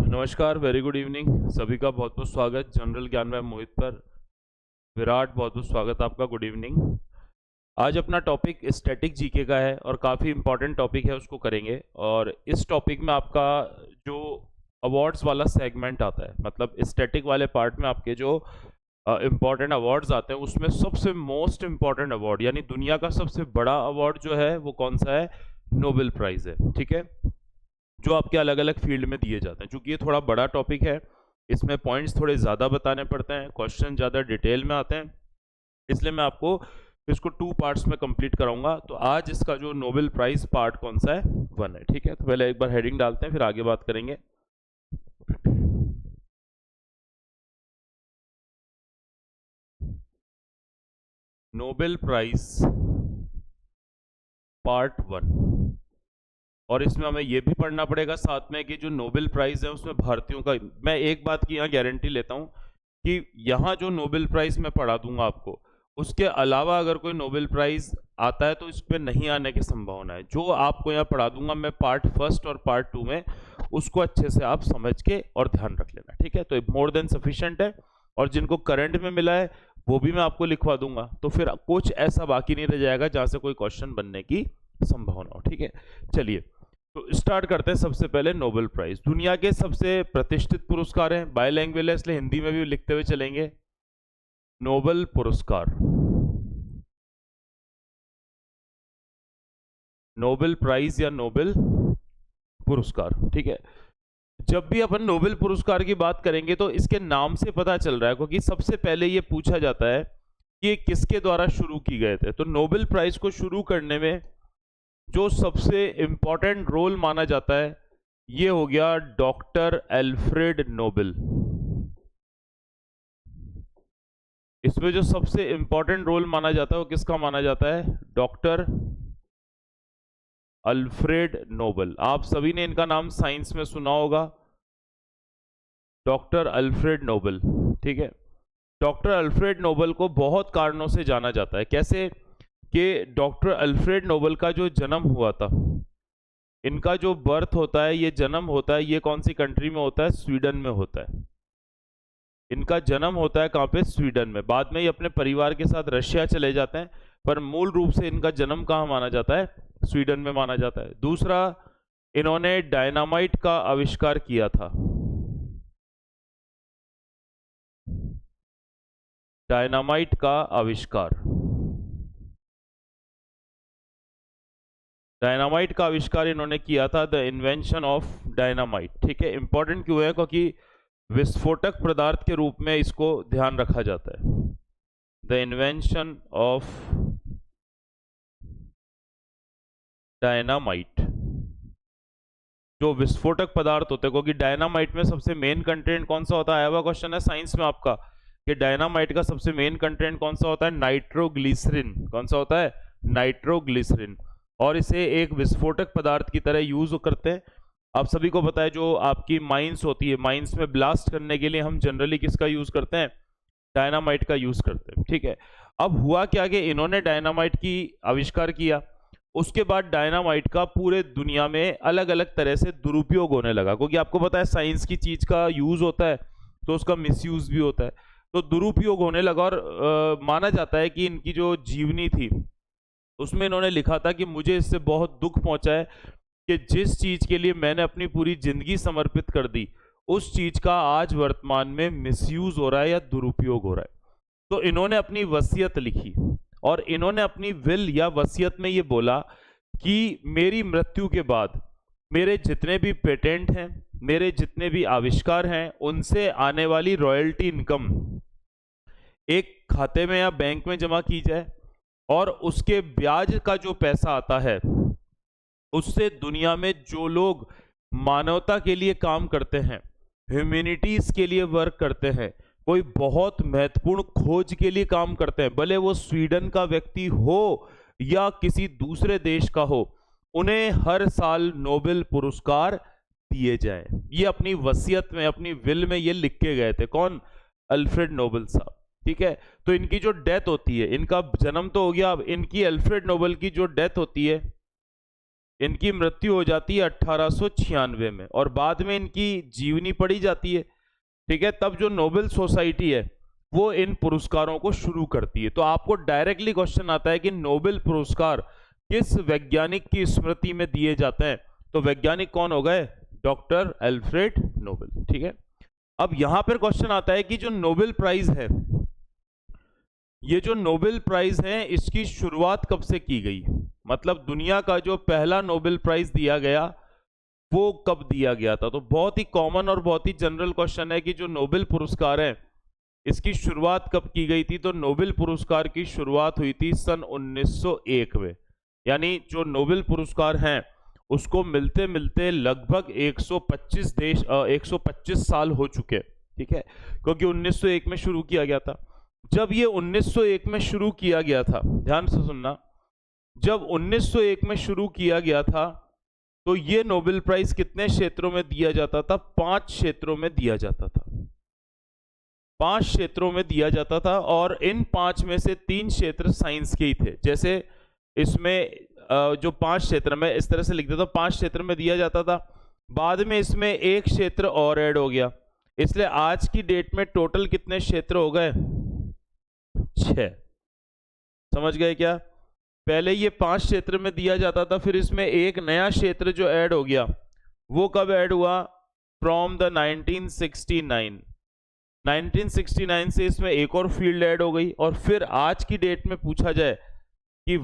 नमस्कार, very good evening. सभी का बहुत बहुत स्वागत जनरल ज्ञान में मोहित पर। विराट, बहुत बहुत स्वागत आपका। Good evening. आज अपना टॉपिक स्टैटिक जीके का है और काफ़ी इंपॉर्टेंट टॉपिक है, उसको करेंगे। और इस टॉपिक में आपका जो अवार्ड्स वाला सेगमेंट आता है, मतलब स्टैटिक वाले पार्ट में आपके जो इम्पॉर्टेंट अवार्ड्स आते हैं, उसमें सबसे मोस्ट इम्पॉर्टेंट अवार्ड यानी दुनिया का सबसे बड़ा अवार्ड जो है वो कौन सा है? नोबेल प्राइज है। ठीक है, जो आपके अलग अलग फील्ड में दिए जाते हैं। चूंकि ये थोड़ा बड़ा टॉपिक है, इसमें पॉइंट्स थोड़े ज़्यादा बताने पड़ते हैं, क्वेश्चन ज़्यादा डिटेल में आते हैं, इसलिए मैं आपको इसको 2 पार्ट्स में कंप्लीट कराऊंगा। तो आज इसका जो नोबेल प्राइज पार्ट कौन सा है? 1 है। ठीक है, तो पहले एक बार हेडिंग डालते हैं, फिर आगे बात करेंगे। Nobel prize part 1। और इसमें हमें यह भी पढ़ना पड़ेगा साथ में कि जो नोबेल प्राइज है उसमें भारतीयों का, मैं एक बात की यहाँ गारंटी लेता हूँ कि यहाँ जो नोबेल प्राइज मैं पढ़ा दूंगा आपको, उसके अलावा अगर कोई नोबेल प्राइज आता है तो इस पर नहीं आने की संभावना है। जो आपको यहाँ पढ़ा दूंगा मैं पार्ट 1 और पार्ट 2 में, उसको अच्छे से आप समझ के और ध्यान रख लेना। ठीक है, तो मोर देन सफिशिएंट है। और जिनको करंट में मिला है वो भी मैं आपको लिखवा दूंगा, तो फिर कुछ ऐसा बाकी नहीं रह जाएगा जहां से कोई क्वेश्चन बनने की संभावना हो। ठीक है, चलिए तो स्टार्ट करते हैं। सबसे पहले नोबेल प्राइज दुनिया के सबसे प्रतिष्ठित पुरस्कार हैं, बायलैंग्वेज है इसलिए हिंदी में भी लिखते हुए चलेंगे। नोबेल पुरस्कार, नोबेल प्राइज या नोबेल पुरस्कार। ठीक है, जब भी अपन नोबेल पुरस्कार की बात करेंगे तो इसके नाम से पता चल रहा है, क्योंकि सबसे पहले ये पूछा जाता है कि ये किसके द्वारा शुरू की गए थे। तो नोबेल प्राइज को शुरू करने में जो सबसे इंपॉर्टेंट रोल माना जाता है ये हो गया डॉक्टर एल्फ्रेड नोबेल। इसमें जो सबसे इंपॉर्टेंट रोल माना जाता है वो किसका माना जाता है? Doctor Alfred Nobel. आप सभी ने इनका नाम साइंस में सुना होगा, डॉक्टर अल्फ्रेड नोबेल। ठीक है, डॉक्टर अल्फ्रेड नोबेल को बहुत कारणों से जाना जाता है। कैसे कि डॉक्टर अल्फ्रेड नोबेल का जो जन्म हुआ था, इनका जो बर्थ होता है, ये जन्म होता है, ये कौन सी कंट्री में होता है? स्वीडन में होता है। इनका जन्म होता है कहाँ पे? स्वीडन में। बाद में ये अपने परिवार के साथ रशिया चले जाते हैं, पर मूल रूप से इनका जन्म कहाँ माना जाता है? स्वीडन में माना जाता है। दूसरा, इन्होंने डायनामाइट का आविष्कार किया था। डायनामाइट का आविष्कार, डायनामाइट का आविष्कार इन्होंने किया था, द इन्वेंशन ऑफ डायनामाइट। ठीक है, इंपॉर्टेंट क्यों है? क्योंकि विस्फोटक पदार्थ के रूप में इसको ध्यान रखा जाता है। द इन्वेंशन ऑफ डायनामाइट, जो विस्फोटक पदार्थ होते हैं, क्योंकि डायनामाइट में सबसे मेन कंटेंट कौन सा होता है? आया हुआ क्वेश्चन है साइंस में आपका कि डायनामाइट का सबसे मेन कंटेंट कौन सा होता है? नाइट्रोग्लिसरिन। कौन सा होता है? नाइट्रोग्लिसरिन। और इसे एक विस्फोटक पदार्थ की तरह यूज करते हैं। आप सभी को पता है जो आपकी माइंस होती है, माइंस में ब्लास्ट करने के लिए हम जनरली किसका यूज करते हैं? डायनामाइट का यूज करते हैं। ठीक है, अब हुआ क्या कि इन्होंने डायनामाइट की आविष्कार किया, उसके बाद डायनामाइट का पूरे दुनिया में अलग अलग तरह से दुरुपयोग होने लगा। क्योंकि आपको पता है साइंस की चीज का यूज होता है तो उसका मिसयूज भी होता है, तो दुरुपयोग होने लगा। और माना जाता है कि इनकी जो जीवनी थी उसमें इन्होंने लिखा था कि मुझे इससे बहुत दुख पहुंचा है कि जिस चीज के लिए मैंने अपनी पूरी जिंदगी समर्पित कर दी, उस चीज का आज वर्तमान में मिसयूज हो रहा है या दुरुपयोग हो रहा है। तो इन्होंने अपनी वसीयत लिखी और इन्होंने अपनी विल या वसीयत में ये बोला कि मेरी मृत्यु के बाद मेरे जितने भी पेटेंट हैं, मेरे जितने भी आविष्कार हैं, उनसे आने वाली रॉयल्टी इनकम एक खाते में या बैंक में जमा की जाए, और उसके ब्याज का जो पैसा आता है उससे दुनिया में जो लोग मानवता के लिए काम करते हैं, ह्यूमैनिटीज के लिए वर्क करते हैं, कोई बहुत महत्वपूर्ण खोज के लिए काम करते हैं, भले वो स्वीडन का व्यक्ति हो या किसी दूसरे देश का हो, उन्हें हर साल नोबेल पुरस्कार दिए जाएं। ये अपनी वसीयत में, अपनी विल में ये लिख के गए थे। कौन? अल्फ्रेड नोबेल साहब। ठीक है, तो इनकी जो डेथ होती है, इनका जन्म तो हो गया, अब इनकी अल्फ्रेड नोबेल की जो डेथ होती है इनकी मृत्यु हो जाती है 1896 में और बाद में इनकी जीवनी पढ़ी जाती है, ठीक है। तब जो नोबेल सोसाइटी है वो इन पुरस्कारों को शुरू करती है। तो आपको डायरेक्टली क्वेश्चन आता है कि नोबेल पुरस्कार किस वैज्ञानिक की स्मृति में दिए जाते हैं, तो वैज्ञानिक कौन हो गए, डॉक्टर अल्फ्रेड नोबेल, ठीक है। अब यहां पर क्वेश्चन आता है कि जो नोबेल प्राइज है, ये जो नोबेल प्राइज है इसकी शुरुआत कब से की गई, मतलब दुनिया का जो पहला नोबेल प्राइज दिया गया वो कब दिया गया था। तो बहुत ही कॉमन और बहुत ही जनरल क्वेश्चन है कि जो नोबेल पुरस्कार है इसकी शुरुआत कब की गई थी। तो नोबेल पुरस्कार की शुरुआत हुई थी सन 1901 में, यानी जो नोबेल पुरस्कार हैं उसको मिलते मिलते लगभग 125 देश 125 साल हो चुके, ठीक है, क्योंकि 1901 में शुरू किया गया था। जब ये 1901 में शुरू किया गया था, ध्यान से सुनना, जब 1901 में शुरू किया गया था तो ये नोबेल प्राइज कितने क्षेत्रों में दिया जाता था, 5 क्षेत्रों में दिया जाता था, 5 क्षेत्रों में दिया जाता था। और इन 5 में से 3 क्षेत्र साइंस के ही थे। जैसे इसमें जो 5 क्षेत्र में इस तरह से लिख देता, 5 क्षेत्र में दिया जाता था, बाद में इसमें एक क्षेत्र और ऐड हो गया, इसलिए आज की डेट में टोटल कितने क्षेत्र हो गए, 6। समझ गए क्या? पहले ये 5 क्षेत्र में दिया जाता था, फिर इसमें एक नया क्षेत्र जो ऐड हो गया वो कब ऐड हुआ, फ्रॉम द 1969 से इसमें एक और फील्ड ऐड हो गई। और फिर आज की डेट में पूछा जाए कि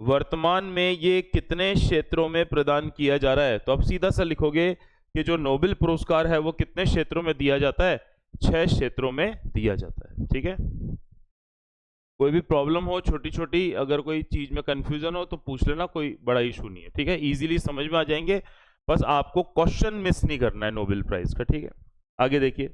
वर्तमान में ये कितने क्षेत्रों में प्रदान किया जा रहा है, तो अब सीधा सा लिखोगे कि जो नोबेल पुरस्कार है वो कितने क्षेत्रों में दिया जाता है, 6 क्षेत्रों में दिया जाता है, ठीक है। कोई भी प्रॉब्लम हो छोटी छोटी, अगर कोई चीज में कंफ्यूजन हो तो पूछ लेना, कोई बड़ा इशू नहीं है, ठीक है, इजीली समझ में आ जाएंगे। बस आपको क्वेश्चन मिस नहीं करना है नोबेल प्राइज का, ठीक है। आगे देखिए,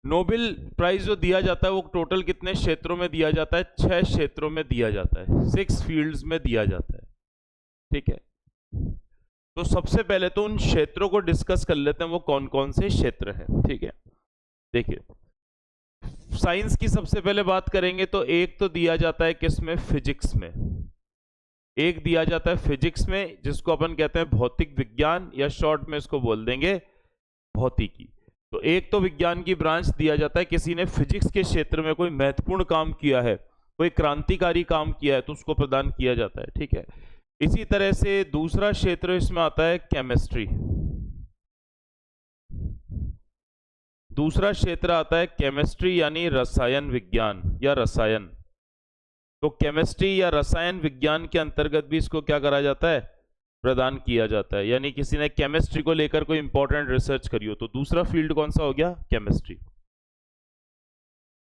नोबेल प्राइज जो दिया जाता है वो टोटल कितने क्षेत्रों में दिया जाता है, 6 क्षेत्रों में दिया जाता है, 6 फील्ड्स में दिया जाता है, ठीक है। तो सबसे पहले तो उन क्षेत्रों को डिस्कस कर लेते हैं, वो कौन कौन से क्षेत्र हैं, ठीक है। देखिए, साइंस की सबसे पहले बात करेंगे तो एक तो दिया जाता है किसमें, फिजिक्स में। एक दिया जाता है फिजिक्स में, जिसको अपन कहते हैं भौतिक विज्ञान, या शॉर्ट में इसको बोल देंगे भौतिकी। तो एक तो विज्ञान की ब्रांच दिया जाता है, किसी ने फिजिक्स के क्षेत्र में कोई महत्वपूर्ण काम किया है, कोई क्रांतिकारी काम किया है, तो उसको प्रदान किया जाता है, ठीक है। इसी तरह से दूसरा क्षेत्र इसमें आता है केमिस्ट्री। दूसरा क्षेत्र आता है केमिस्ट्री यानी रसायन विज्ञान या रसायन। तो केमिस्ट्री या रसायन विज्ञान के अंतर्गत भी इसको क्या करा जाता है, प्रदान किया जाता है। यानी किसी ने केमिस्ट्री को लेकर कोई इंपॉर्टेंट रिसर्च करी हो तो दूसरा फील्ड कौन सा हो गया, केमिस्ट्री।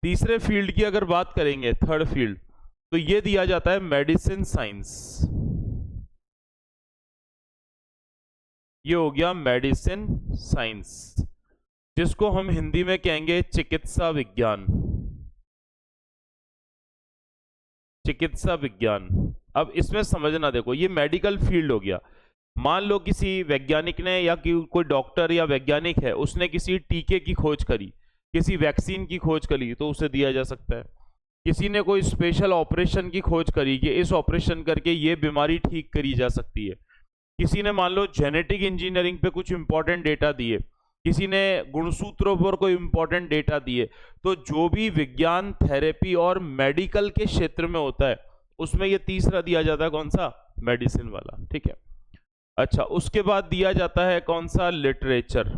तीसरे फील्ड की अगर बात करेंगे, थर्ड फील्ड, तो ये दिया जाता है मेडिसिन साइंस। ये हो गया मेडिसिन साइंस, जिसको हम हिंदी में कहेंगे चिकित्सा विज्ञान। चिकित्सा विज्ञान। अब इसमें समझना, देखो ये मेडिकल फील्ड हो गया। मान लो किसी वैज्ञानिक ने या कोई डॉक्टर या वैज्ञानिक है, उसने किसी टीके की खोज करी, किसी वैक्सीन की खोज करी, तो उसे दिया जा सकता है। किसी ने कोई स्पेशल ऑपरेशन की खोज करी कि इस ऑपरेशन करके ये बीमारी ठीक करी जा सकती है। किसी ने मान लो जेनेटिक इंजीनियरिंग पे कुछ इंपॉर्टेंट डेटा दिए, किसी ने गुणसूत्रों पर कोई इंपॉर्टेंट डेटा दिए। तो जो भी विज्ञान, थेरेपी और मेडिकल के क्षेत्र में होता है उसमें ये तीसरा दिया जाता है, कौन सा, मेडिसिन वाला, ठीक है। अच्छा, उसके बाद दिया जाता है कौन सा, लिटरेचर।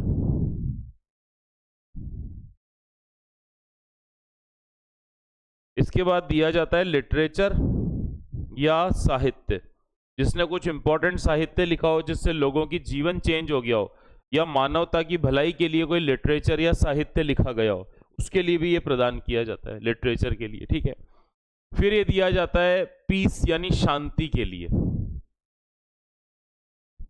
इसके बाद दिया जाता है लिटरेचर या साहित्य। जिसने कुछ इंपॉर्टेंट साहित्य लिखा हो जिससे लोगों की जीवन चेंज हो गया हो, या मानवता की भलाई के लिए कोई लिटरेचर या साहित्य लिखा गया हो, उसके लिए भी ये प्रदान किया जाता है, लिटरेचर के लिए, ठीक है। फिर ये दिया जाता है पीस यानी शांति के लिए।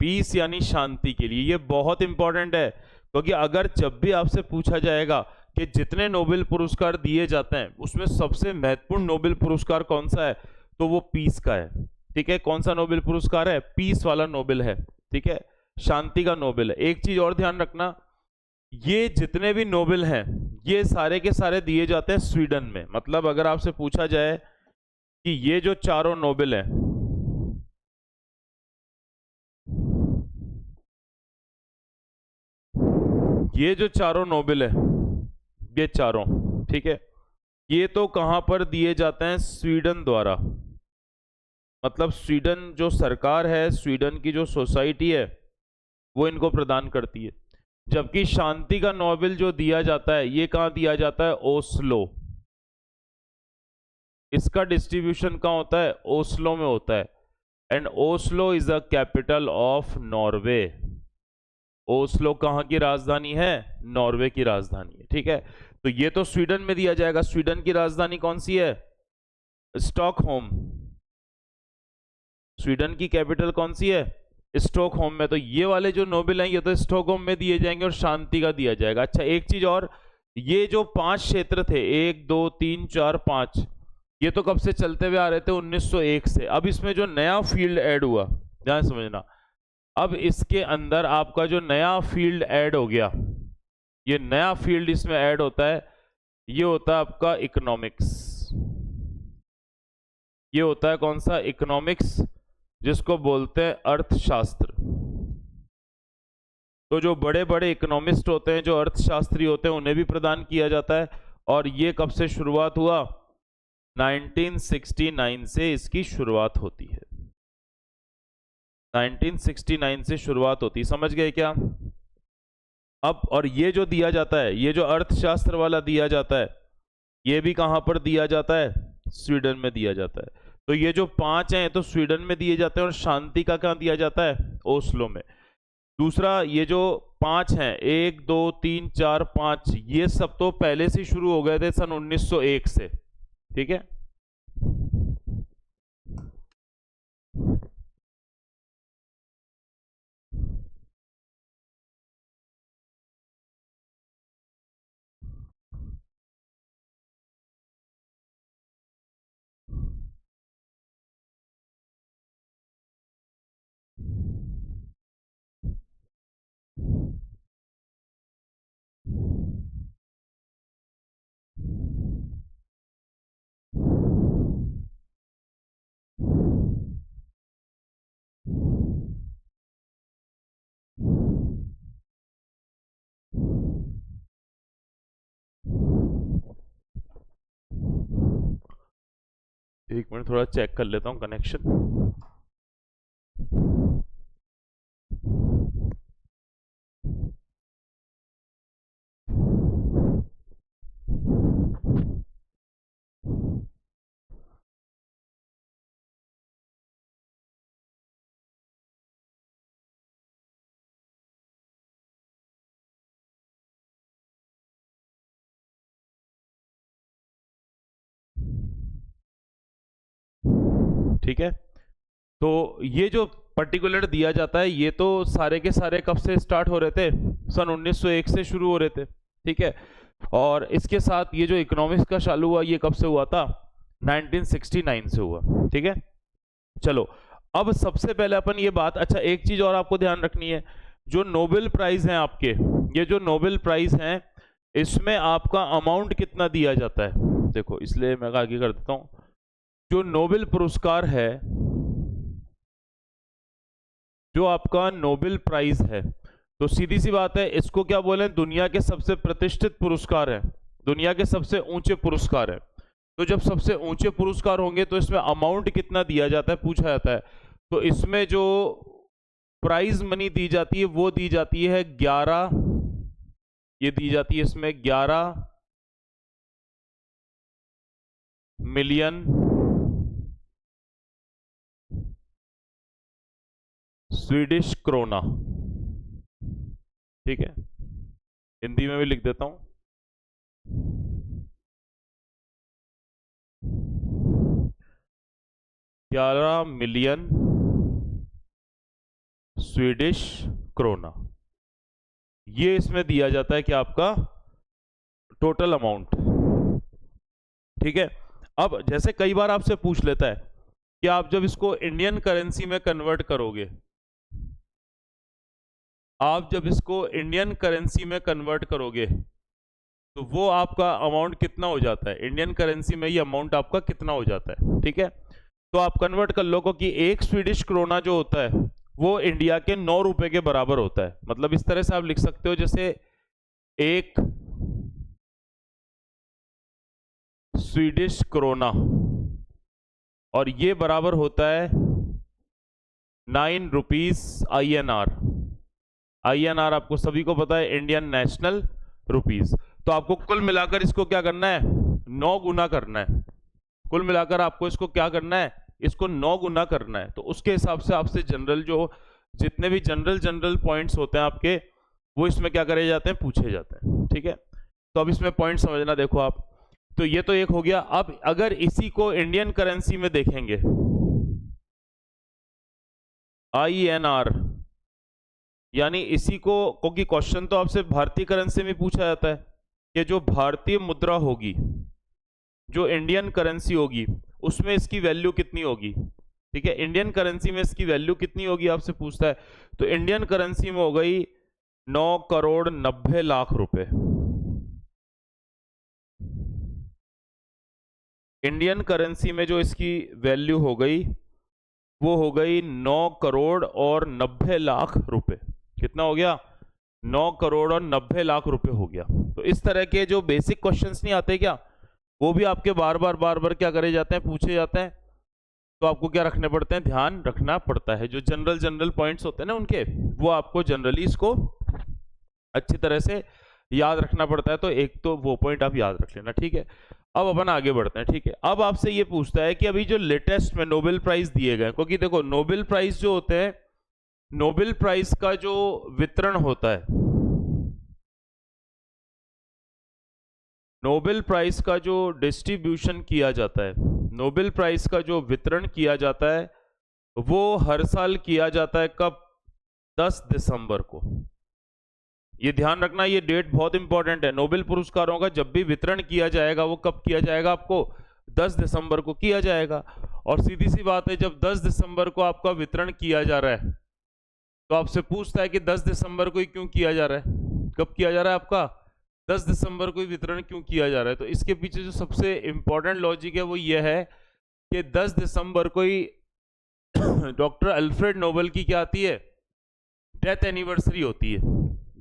पीस यानी शांति के लिए, ये बहुत इंपॉर्टेंट है, क्योंकि अगर जब भी आपसे पूछा जाएगा कि जितने नोबेल पुरस्कार दिए जाते हैं उसमें सबसे महत्वपूर्ण नोबेल पुरस्कार कौन सा है, तो वो पीस का है, ठीक है। कौन सा नोबेल पुरस्कार है, पीस वाला नोबेल है, ठीक है, शांति का नोबेल है। एक चीज और ध्यान रखना, ये जितने भी नोबेल हैं ये सारे के सारे दिए जाते हैं स्वीडन में। मतलब अगर आपसे पूछा जाए कि ये जो चारों नोबेल हैं, ये जो चारों नोबेल है, ये चारों, ठीक है, ये तो कहां पर दिए जाते हैं? स्वीडन द्वारा। मतलब स्वीडन जो सरकार है, स्वीडन की जो सोसाइटी है, वो इनको प्रदान करती है। जबकि शांति का नोबेल जो दिया जाता है, ये कहां दिया जाता है? ओस्लो। इसका डिस्ट्रीब्यूशन कहां होता है? ओस्लो में होता है। And Oslo is the capital of Norway. Oslo कहां की राजधानी है? नॉर्वे की राजधानी है, ठीक है। तो ये तो स्वीडन में दिया जाएगा। स्वीडन की राजधानी कौन सी है? स्टॉकहोम। स्वीडन की कैपिटल कौन सी है? स्टॉकहोम में। तो ये वाले जो नोबेल हैं, ये तो स्टॉकहोम में दिए जाएंगे और शांति का दिया जाएगा। अच्छा, एक चीज और, ये जो 5 क्षेत्र थे, 1 2 3 4 5, ये तो कब से चलते हुए आ रहे थे? 1901 से। अब इसमें जो नया फील्ड ऐड हुआ, ध्यान समझना, अब इसके अंदर आपका जो नया फील्ड ऐड हो गया, ये नया फील्ड इसमें ऐड होता है, ये होता है आपका इकोनॉमिक्स। ये होता है कौन सा? इकोनॉमिक्स, जिसको बोलते हैं अर्थशास्त्र। तो जो बड़े बड़े इकोनॉमिस्ट होते हैं, जो अर्थशास्त्री होते हैं, उन्हें भी प्रदान किया जाता है। और ये कब से शुरुआत हुआ? 1969 से इसकी शुरुआत होती है। 1969 से शुरुआत होती, समझ गए क्या? अब और ये जो दिया जाता है, ये जो अर्थशास्त्र वाला दिया जाता है, ये भी कहां पर दिया जाता है? स्वीडन में दिया जाता है। तो ये जो 5 हैं, तो स्वीडन में दिए जाते हैं। और शांति का कहां दिया जाता है? ओस्लो में। दूसरा, ये जो 5 हैं, 1 2 3 4 5, ये सब तो पहले से शुरू हो गए थे सन 1901 से, ठीक है। एक मिनट, थोड़ा चेक कर लेता हूं कनेक्शन। ठीक है, तो ये जो पर्टिकुलर दिया जाता है, ये तो सारे के सारे कब से स्टार्ट हो रहे थे? सन 1901 से शुरू हो रहे थे, ठीक है। और इसके साथ ये जो इकोनॉमिक्स का चालू हुआ, ये कब से हुआ था? 1969 से हुआ, ठीक है। चलो, अब सबसे पहले अपन ये बात, अच्छा एक चीज और आपको ध्यान रखनी है, जो नोबेल प्राइज हैं आपके, ये जो नोबेल प्राइज हैं, इसमें आपका अमाउंट कितना दिया जाता है? देखो, इसलिए मैं आगे कर देता हूं। जो नोबेल पुरस्कार है, जो आपका नोबेल प्राइज है, तो सीधी सी बात है, इसको क्या बोले? दुनिया के सबसे प्रतिष्ठित पुरस्कार है, दुनिया के सबसे ऊंचे पुरस्कार है। तो जब सबसे ऊंचे पुरस्कार होंगे, तो इसमें अमाउंट कितना दिया जाता है, पूछा जाता है। तो इसमें जो प्राइज मनी दी जाती है, वो दी जाती है 11, ये दी जाती है इसमें 11 मिलियन स्वीडिश क्रोना, ठीक है। हिंदी में भी लिख देता हूं, 11 मिलियन स्वीडिश क्रोना, ये इसमें दिया जाता है कि आपका टोटल अमाउंट, ठीक है। अब जैसे कई बार आपसे पूछ लेता है कि आप जब इसको इंडियन करेंसी में कन्वर्ट करोगे, आप जब इसको इंडियन करेंसी में कन्वर्ट करोगे, तो वो आपका अमाउंट कितना हो जाता है, इंडियन करेंसी में ये अमाउंट आपका कितना हो जाता है, ठीक है। तो आप कन्वर्ट कर लो कि एक स्वीडिश क्रोना जो होता है वो इंडिया के 9 रुपए के बराबर होता है। मतलब इस तरह से आप लिख सकते हो, जैसे एक स्वीडिश क्रोना और ये बराबर होता है 9 रुपीज INR। INR आपको सभी को पता है, इंडियन नेशनल रुपीज। तो आपको कुल मिलाकर इसको क्या करना है, 9 गुना करना है। कुल मिलाकर आपको इसको क्या करना है, इसको 9 गुना करना है। तो उसके हिसाब से आपसे जनरल जो जितने भी जनरल पॉइंट्स होते हैं आपके, वो इसमें क्या करे जाते हैं, पूछे जाते हैं, ठीक है। तो अब इसमें पॉइंट समझना, देखो आप, तो ये तो एक हो गया। अब अगर इसी को इंडियन करेंसी में देखेंगे, INR, यानी इसी को, क्योंकि क्वेश्चन तो आपसे भारतीय करेंसी में पूछा जाता है कि जो भारतीय मुद्रा होगी, जो इंडियन करेंसी होगी, उसमें इसकी वैल्यू कितनी होगी, ठीक है। इंडियन करेंसी में इसकी वैल्यू कितनी होगी आपसे पूछता है। तो इंडियन करेंसी में हो गई 9,90,00,000 रुपए। इंडियन करेंसी में जो इसकी वैल्यू हो गई वो हो गई 9,90,00,000 रुपए। कितना हो गया, 9,90,00,000 रुपए हो गया। तो इस तरह के जो बेसिक क्वेश्चंस नहीं आते क्या, वो भी आपके बार बार क्या करे जाते हैं, पूछे जाते हैं। तो आपको क्या रखने पड़ते हैं, ध्यान रखना पड़ता है। जो जनरल पॉइंट्स होते हैं ना उनके, वो आपको जनरली इसको अच्छी तरह से याद रखना पड़ता है। तो एक तो वो पॉइंट आप याद रख लेना, ठीक है। अब अपन आगे बढ़ते हैं, ठीक है। अब आपसे ये पूछता है कि अभी जो लेटेस्ट में नोबेल प्राइज दिए गए, क्योंकि देखो नोबेल प्राइज जो होते हैं, नोबेल प्राइज का जो वितरण होता है, नोबेल प्राइज का जो डिस्ट्रीब्यूशन किया जाता है, नोबेल प्राइज का जो वितरण किया जाता है, वो हर साल किया जाता है कब, 10 दिसंबर को। ये ध्यान रखना, ये डेट बहुत इंपॉर्टेंट है। नोबेल पुरस्कारों का जब भी वितरण किया जाएगा, वो कब किया जाएगा, आपको 10 दिसंबर को किया जाएगा। और सीधी सी बात है, जब 10 दिसंबर को आपका वितरण किया जा रहा है, तो आपसे पूछता है कि 10 दिसंबर को ही क्यों किया जा रहा है, कब किया जा रहा है आपका, 10 दिसंबर को ही वितरण क्यों किया जा रहा है। तो इसके पीछे जो सबसे इंपॉर्टेंट लॉजिक है वो ये है कि 10 दिसंबर को ही डॉक्टर अल्फ्रेड नोबेल की क्या आती है, डेथ एनिवर्सरी होती है।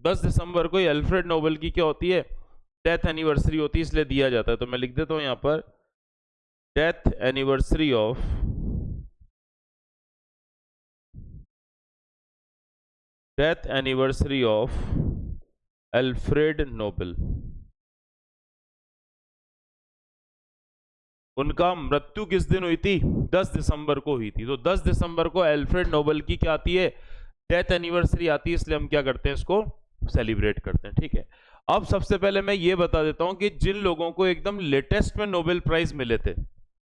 10 दिसंबर को ही अल्फ्रेड नोबेल की क्या होती है, डेथ एनिवर्सरी होती है, इसलिए दिया जाता है। तो मैं लिख देता हूं यहां पर, death anniversary of Alfred Nobel. उनका मृत्यु किस दिन हुई थी, 10 दिसंबर को हुई थी। तो 10 दिसंबर को अल्फ्रेड नोबेल की क्या आती है, डेथ एनिवर्सरी आती है, इसलिए हम क्या करते हैं, इसको सेलिब्रेट करते हैं, ठीक है। अब सबसे पहले मैं ये बता देता हूं कि जिन लोगों को एकदम लेटेस्ट में नोबेल प्राइज मिले थे,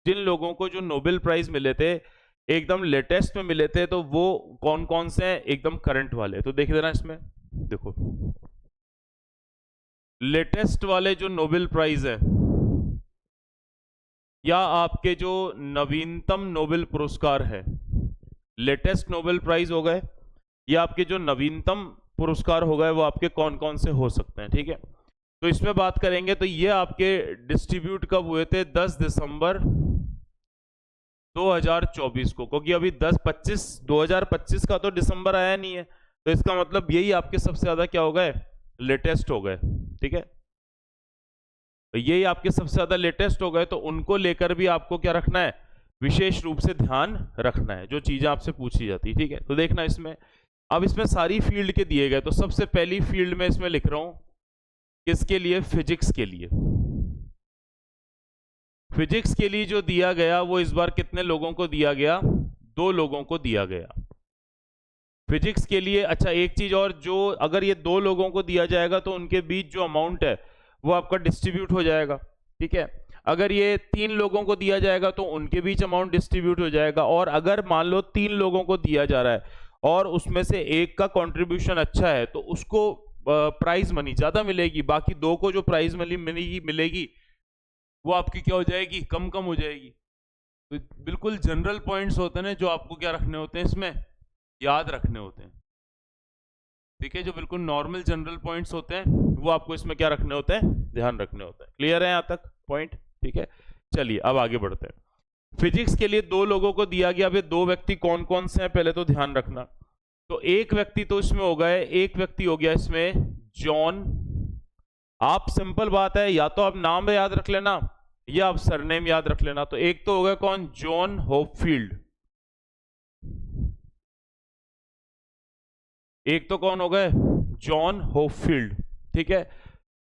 जिन लोगों को जो नोबेल प्राइज मिले थे एकदम लेटेस्ट में मिले थे, तो वो कौन कौन से हैं, एकदम करंट वाले। तो देख देना इसमें, देखो लेटेस्ट वाले जो नोबेल प्राइज है, या आपके जो नवीनतम नोबेल पुरस्कार है, लेटेस्ट नोबेल प्राइज हो गए, या आपके जो नवीनतम पुरस्कार हो गए, वो आपके कौन कौन से हो सकते हैं, ठीक है। तो इसमें बात करेंगे, तो ये आपके डिस्ट्रीब्यूट कब हुए थे, 10 दिसंबर 2024 को, क्योंकि अभी 2025 का तो दिसंबर आया नहीं है। तो इसका मतलब यही आपके सबसे ज्यादा क्या हो गए, लेटेस्ट हो गए, ठीक है। तो यही आपके सबसे ज्यादा लेटेस्ट हो गए, तो उनको लेकर भी आपको क्या रखना है, विशेष रूप से ध्यान रखना है, जो चीजें आपसे पूछी जाती है, ठीक है। तो देखना इसमें, अब इसमें सारी फील्ड के दिए गए। तो सबसे पहली फील्ड में इसमें लिख रहा हूं, किसके लिए, फिजिक्स के लिए। फिजिक्स के लिए जो दिया गया, वो इस बार कितने लोगों को दिया गया, 2 लोगों को दिया गया फिजिक्स के लिए। अच्छा एक चीज और, जो अगर ये 2 लोगों को दिया जाएगा, तो उनके बीच जो अमाउंट है वो आपका डिस्ट्रीब्यूट हो जाएगा, ठीक है। अगर ये 3 लोगों को दिया जाएगा, तो उनके बीच अमाउंट डिस्ट्रीब्यूट हो जाएगा। और अगर मान लो 3 लोगों को दिया जा रहा है और उसमें से एक का कंट्रीब्यूशन अच्छा है, तो उसको प्राइज मनी ज्यादा मिलेगी, बाकी 2 को जो प्राइज मनी मिलेगी वो आपकी क्या हो जाएगी, कम हो जाएगी। तो बिल्कुल जनरल पॉइंट्स होते हैं जो आपको क्या रखने होते हैं, इसमें याद रखने होते हैं, ठीक है। जो बिल्कुल नॉर्मल जनरल पॉइंट्स होते हैं वो आपको इसमें क्या रखने होते हैं, ध्यान रखने होते हैं। क्लियर है यहाँ तक पॉइंट? ठीक है, चलिए अब आगे बढ़ते हैं। फिजिक्स के लिए दो लोगों को दिया गया। अब ये दो व्यक्ति कौन कौन से हैं पहले तो ध्यान रखना। तो एक व्यक्ति तो इसमें हो गए, एक व्यक्ति हो गया इसमें जॉन। आप सिंपल बात है, या तो आप नाम याद रख लेना या आप सरनेम याद रख लेना। तो एक तो हो गया कौन, जॉन होपफील्ड। एक तो कौन हो गए, जॉन होपफील्ड। ठीक है,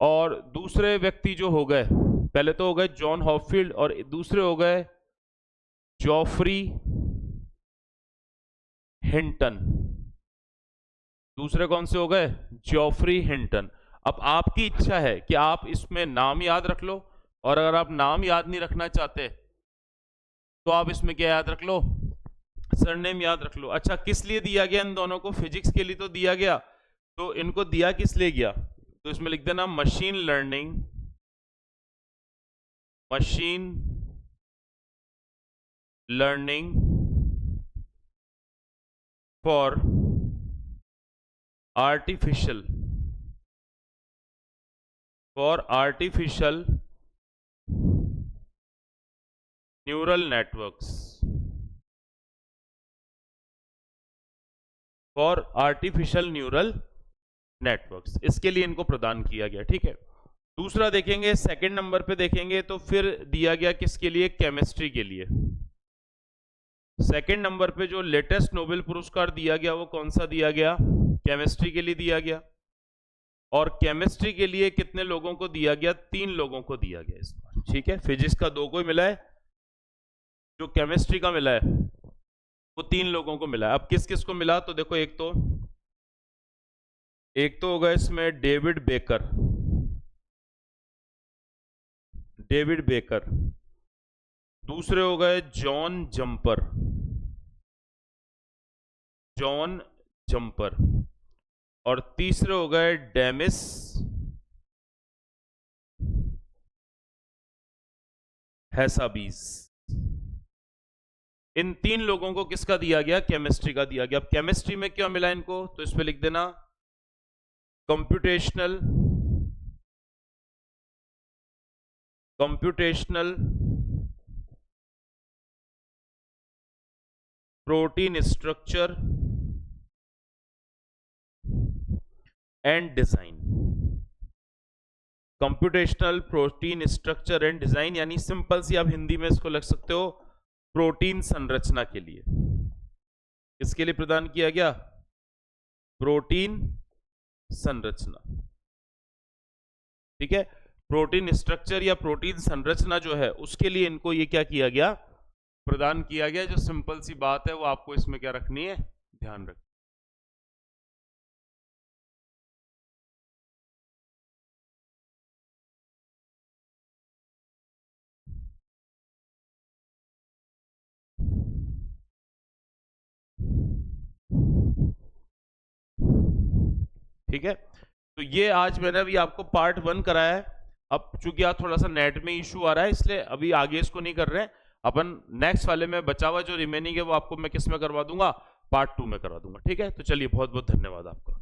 और दूसरे व्यक्ति जो हो गए, पहले तो हो गए जॉन होपफील्ड और दूसरे हो गए जॉफ्री हिंटन। दूसरे कौन से हो गए, जॉफ्री हिंटन। अब आपकी इच्छा है कि आप इसमें नाम याद रख लो, और अगर आप नाम याद नहीं रखना चाहते तो आप इसमें क्या याद रख लो, सरनेम याद रख लो। अच्छा, किस लिए दिया गया इन दोनों को, फिजिक्स के लिए तो दिया गया, तो इनको दिया किस लिए गया, तो इसमें लिख देना machine learning, machine learning for artificial neural networks, for artificial neural networks, इसके लिए इनको प्रदान किया गया। ठीक है, दूसरा देखेंगे, सेकंड नंबर पे देखेंगे तो फिर दिया गया किसके लिए, केमिस्ट्री के लिए। सेकंड नंबर पे जो लेटेस्ट नोबेल पुरस्कार दिया गया वो कौन सा दिया गया, केमिस्ट्री के लिए दिया गया। और केमिस्ट्री के लिए कितने लोगों को दिया गया, 3 लोगों को दिया गया इस बार। ठीक है, फिजिक्स का 2 को ही मिला है, जो केमिस्ट्री का मिला है वो 3 लोगों को मिला है। अब किस किस को मिला, तो देखो एक तो होगा इसमें डेविड बेकर। दूसरे हो गए जॉन जंपर। और तीसरे हो गए डेमिस हैसाबीस। इन 3 लोगों को किसका दिया गया, केमिस्ट्री का दिया गया। अब केमिस्ट्री में क्या मिला इनको, तो इस पे लिख देना computational protein structure and design. Computational protein structure and design, यानी सिंपल सी आप हिंदी में इसको लिख सकते हो प्रोटीन संरचना के लिए। किसके लिए प्रदान किया गया, प्रोटीन संरचना। ठीक है, प्रोटीन स्ट्रक्चर या प्रोटीन संरचना जो है उसके लिए इनको ये क्या किया गया, प्रदान किया गया। जो सिंपल सी बात है वो आपको इसमें क्या रखनी है, ध्यान रखना। ठीक है, तो ये आज मैंने अभी आपको पार्ट 1 कराया है। अब चूंकि आज थोड़ा सा नेट में इशू आ रहा है इसलिए अभी आगे इसको नहीं कर रहे हैं अपन। नेक्स्ट वाले में बचा हुआ जो रिमेनिंग है वो आपको मैं किस में करवा दूंगा, पार्ट 2 में करवा दूंगा। ठीक है, तो चलिए बहुत बहुत धन्यवाद आपका।